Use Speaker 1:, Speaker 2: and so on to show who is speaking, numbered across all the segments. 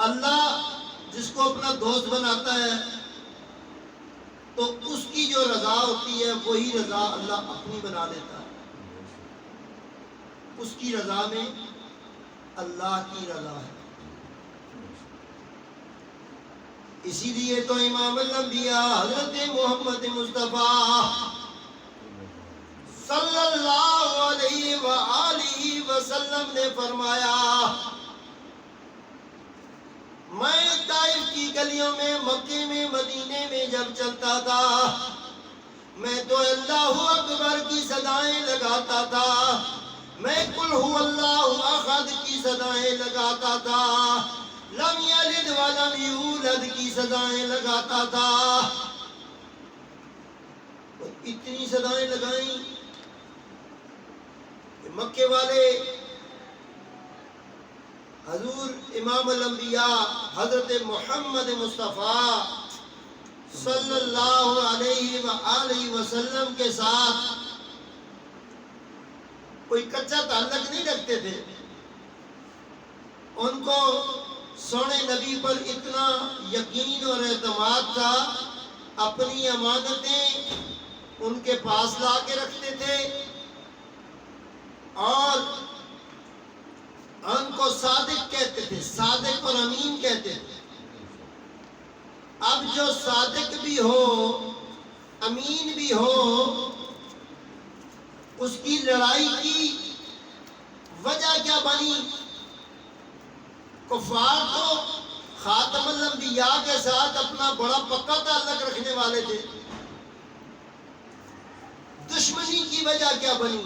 Speaker 1: اللہ جس کو اپنا دوست بناتا ہے تو اس کی جو رضا ہوتی ہے وہی رضا اللہ اپنی بنا لیتا ہے. اس کی رضا میں اللہ کی رضا ہے. اسی لیے تو امام الانبیاء حضرت محمد مصطفیٰ صلی اللہ علیہ وآلہ وسلم نے فرمایا، میں طائف کی گلیوں میں، مکے میں، مدینے میں جب چلتا تھا میں تو اللہ اکبر کی صدائیں لگاتا تھا، میں قل هو اللہ احد کی صدائیں لگاتا تھا، لم یلد ولم یولد کی صدائیں لگاتا تھا. اتنی صدائیں لگائیں کہ مکے والے حضور امام الانبیاء حضرت محمد مصطفیٰ صلی اللہ علیہ وآلہ وسلم کے ساتھ کوئی کچا تعلق نہیں رکھتے تھے. ان کو سونے نبی پر اتنا یقین اور اعتماد تھا، اپنی امانتیں ان کے پاس لا کے رکھتے تھے اور ان کو صادق کہتے تھے، صادق اور امین کہتے تھے. اب جو صادق بھی ہو امین بھی ہو، اس کی لڑائی کی وجہ کیا بنی؟ کفار تو خاتم الانبیاء کے ساتھ اپنا بڑا پکا تعلق رکھنے والے تھے. دشمنی کی وجہ کیا بنی؟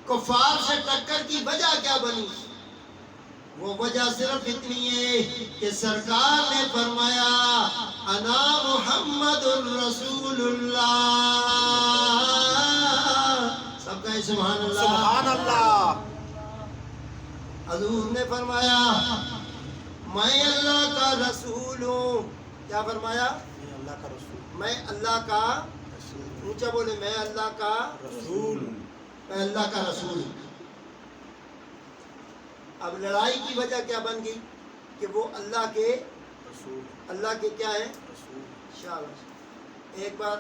Speaker 1: کفار سے ٹکر کی وجہ کیا بنی؟ وہ وجہ صرف اتنی ہے کہ سرکار نے فرمایا انا محمد الرسول اللہ. سب کہیں سبحان اللہ.
Speaker 2: سبحان اللہ.
Speaker 1: حضور نے فرمایا میں اللہ کا رسول ہوں. کیا فرمایا؟
Speaker 2: اللہ کا رسول.
Speaker 1: میں اللہ کا اونچا بولے، میں اللہ کا
Speaker 2: رسول.
Speaker 1: میں اللہ کا رسول ہوں. اب لڑائی کی وجہ کیا بن گئی کہ وہ اللہ کے
Speaker 2: رسول.
Speaker 1: اللہ کے کیا ہے؟
Speaker 2: رسول.
Speaker 1: شاباش. ایک بات